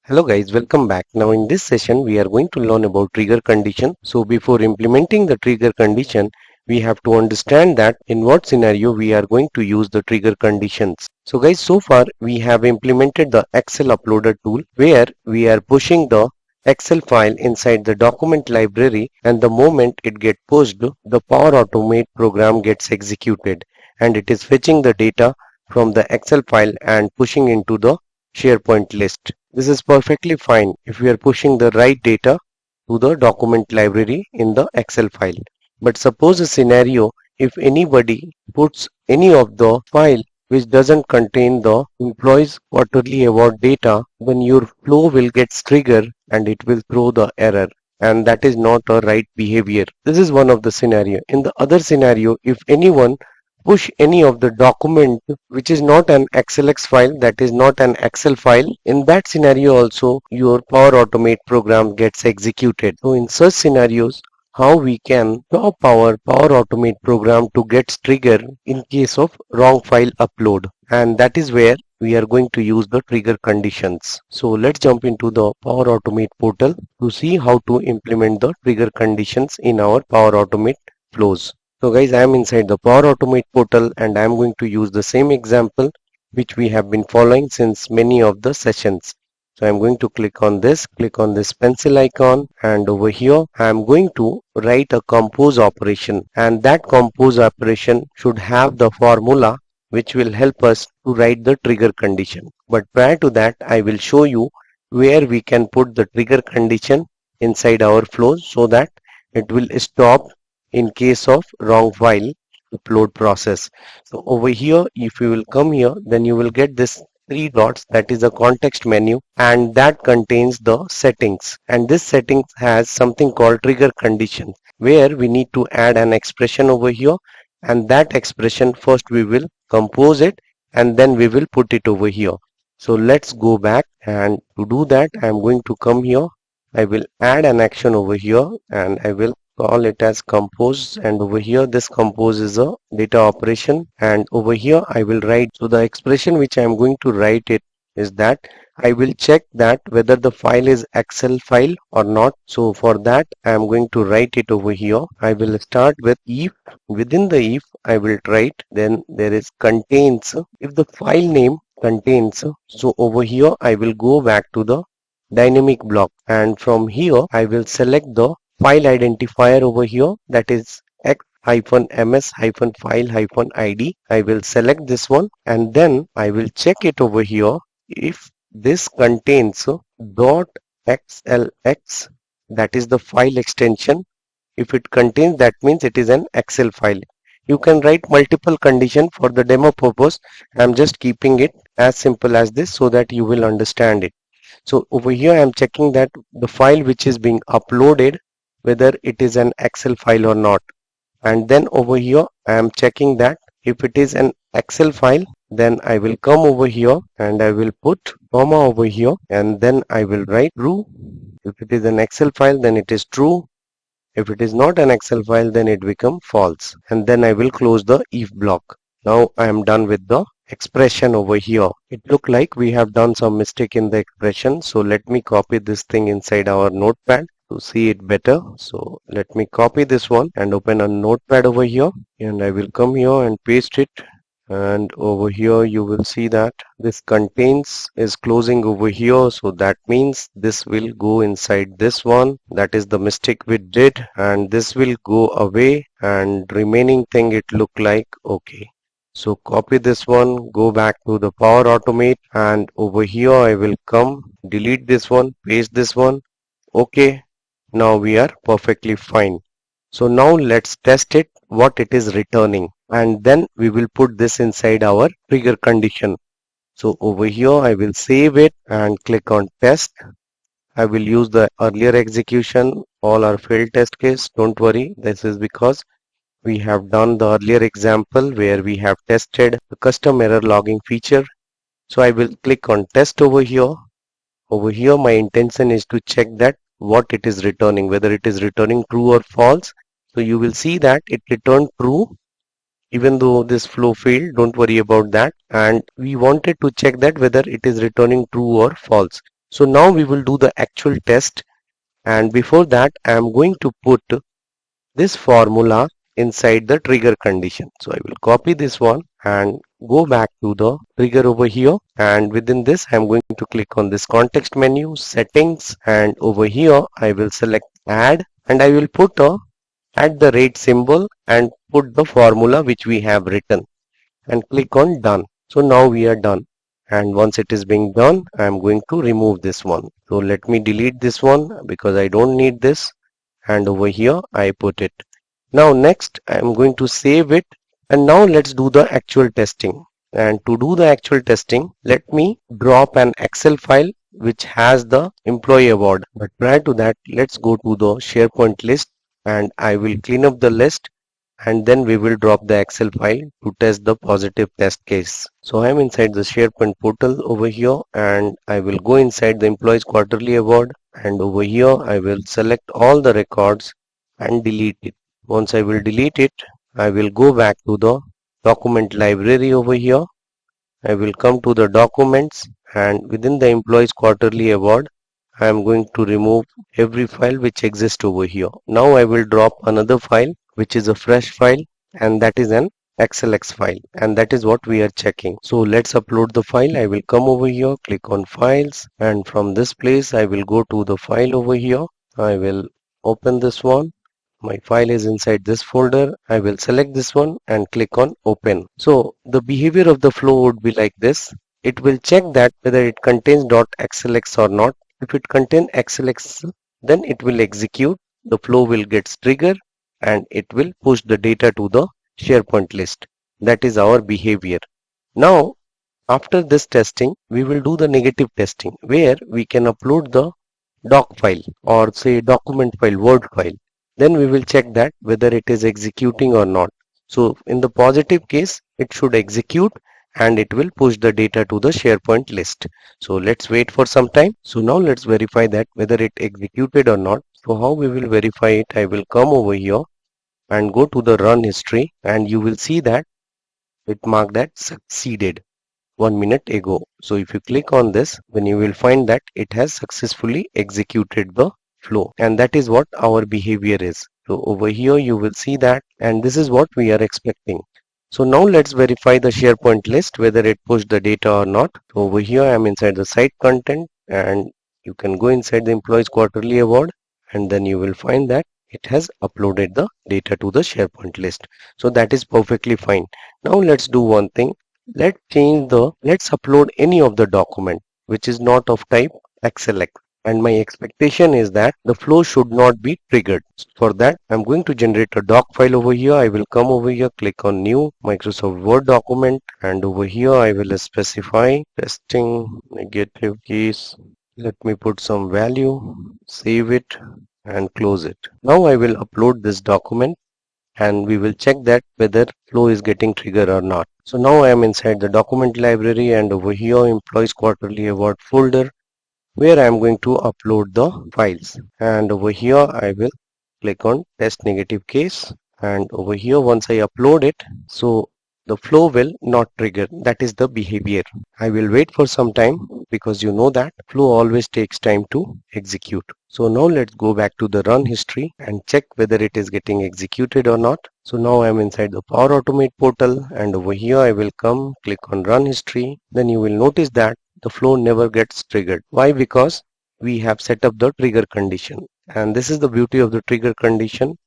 Hello guys, welcome back. Now in this session we are going to learn about trigger condition. So before implementing the trigger condition, we have to understand that in what scenario we are going to use the trigger conditions. So guys, so far we have implemented the Excel uploader tool where we are pushing the Excel file inside the document library, and the moment it gets pushed, the Power Automate program gets executed and it is fetching the data from the Excel file and pushing into the SharePoint list. This is perfectly fine if we are pushing the right data to the document library in the Excel file. But suppose a scenario if anybody puts any of the file which doesn't contain the employees quarterly award data, then your flow will get triggered and it will throw the error, and that is not a right behavior. This is one of the scenario. In the other scenario, if anyone push any of the document which is not an XLX file, that is not an Excel file, in that scenario also your Power Automate program gets executed. So in such scenarios, how we can stop our Power Automate program to get triggered in case of wrong file upload, and that is where we are going to use the trigger conditions. So let's jump into the Power Automate portal to see how to implement the trigger conditions in our Power Automate flows. So guys, I am inside the Power Automate portal and I am going to use the same example which we have been following since many of the sessions. So I am going to click on this pencil icon, and over here I am going to write a compose operation, and that compose operation should have the formula which will help us to write the trigger condition. But prior to that, I will show you where we can put the trigger condition inside our flows so that it will stop in case of wrong file upload process. So over here, if you will come here, then you will get this three dots, that is a context menu, and that contains the settings, and this settings has something called trigger condition where we need to add an expression over here, and that expression first we will compose it and then we will put it over here. So let's go back, and to do that I am going to come here. I will add an action over here and I will call it as compose, and over here this compose is a data operation, and over here I will write. So the expression which I am going to write it is that I will check that whether the file is Excel file or not. So for that I am going to write it over here. I will start with if. Within the if I will write, then there is contains. If the file name contains, so over here I will go back to the dynamic block, and from here I will select the file identifier over here, that is x-ms-file-id. I will select this one and then I will check it over here. If this contains .xlx, that is the file extension. If it contains, that means it is an Excel file. You can write multiple conditions. For the demo purpose, I am just keeping it as simple as this so that you will understand it. So over here I am checking that the file which is being uploaded, whether it is an Excel file or not, and then over here I am checking that if it is an Excel file, then I will come over here and I will put comma over here, and then I will write true. If it is an Excel file, then it is true. If it is not an Excel file, then it becomes false, and then I will close the if block. Now I am done with the expression over here. It look like we have done some mistake in the expression, so let me copy this thing inside our notepad to see it better. So let me copy this one and open a notepad over here, and I will come here and paste it, and over here you will see that this contains is closing over here, so that means this will go inside this one. That is the mistake we did, and this will go away, and remaining thing it look like okay. So copy this one, go back to the Power Automate, and over here I will come, delete this one, paste this one. Okay, now we are perfectly fine. So now let's test it, what it is returning, and then we will put this inside our trigger condition. So over here I will save it and click on test. I will use the earlier execution. All are failed test case. Don't worry, this is because we have done the earlier example where we have tested the custom error logging feature. So I will click on test over here. Over here my intention is to check that what it is returning, whether it is returning true or false. So you will see that it returned true even though this flow failed. Don't worry about that, and we wanted to check that whether it is returning true or false. So now we will do the actual test, and before that I am going to put this formula inside the trigger condition. So I will copy this one and go back to the trigger over here, and within this I am going to click on this context menu, settings, and over here I will select add, and I will put a at the rate symbol and put the formula which we have written and click on done. So now we are done, and once it is being done I am going to remove this one. So let me delete this one because I don't need this, and over here I put it. Now next I am going to save it, and now let's do the actual testing. And to do the actual testing, let me drop an Excel file which has the employee award. But prior to that, let's go to the SharePoint list, and I will clean up the list, and then we will drop the Excel file to test the positive test case. So I am inside the SharePoint portal over here, and I will go inside the employees quarterly award, and over here I will select all the records and delete it. Once I will delete it, I will go back to the document library over here. I will come to the documents, and within the employees quarterly award I am going to remove every file which exists over here. Now I will drop another file which is a fresh file, and that is an XLX file, and that is what we are checking. So let's upload the file. I will come over here, click on files, and from this place I will go to the file over here. I will open this one. My file is inside this folder. I will select this one and click on open. So the behavior of the flow would be like this. It will check that whether it contains .xlx or not. If it contains xlx, then it will execute. The flow will get triggered and it will push the data to the SharePoint list. That is our behavior. Now, after this testing, we will do the negative testing where we can upload the doc file or say document file, Word file. Then we will check that whether it is executing or not. So in the positive case, it should execute and it will push the data to the SharePoint list. So let's wait for some time. So now let's verify that whether it executed or not. So how we will verify it? I will come over here and go to the run history, and you will see that it marked that succeeded 1 minute ago. So if you click on this, then you will find that it has successfully executed the flow, and that is what our behavior is. So over here you will see that, and this is what we are expecting. So now let's verify the SharePoint list whether it pushed the data or not. So over here I am inside the site content, and you can go inside the employees quarterly award, and then you will find that it has uploaded the data to the SharePoint list. So that is perfectly fine. Now let's do one thing. Let's upload any of the document which is not of type XLX. And my expectation is that the flow should not be triggered. For that, I'm going to generate a doc file over here. I will come over here, click on new Microsoft Word document, and over here I will specify testing negative case. Let me put some value, save it and close it. Now I will upload this document, and we will check that whether flow is getting triggered or not. So now I am inside the document library, and over here employees quarterly award folder, where I am going to upload the files, and over here I will click on test negative case, and over here once I upload it, so the flow will not trigger. That is the behavior. I will wait for some time because you know that flow always takes time to execute. So now let's go back to the run history and check whether it is getting executed or not. So now I am inside the Power Automate portal, and over here I will come, click on run history. Then you will notice that the flow never gets triggered. Why? Because we have set up the trigger condition, and this is the beauty of the trigger condition.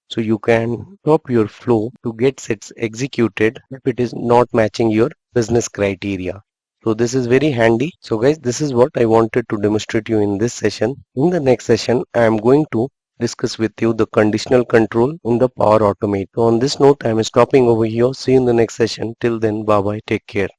So you can stop your flow to get it executed if it is not matching your business criteria. So this is very handy. So guys, this is what I wanted to demonstrate you in this session. In the next session, I am going to discuss with you the conditional control in the Power Automate. So on this note, I am stopping over here. See you in the next session. Till then, bye bye. Take care.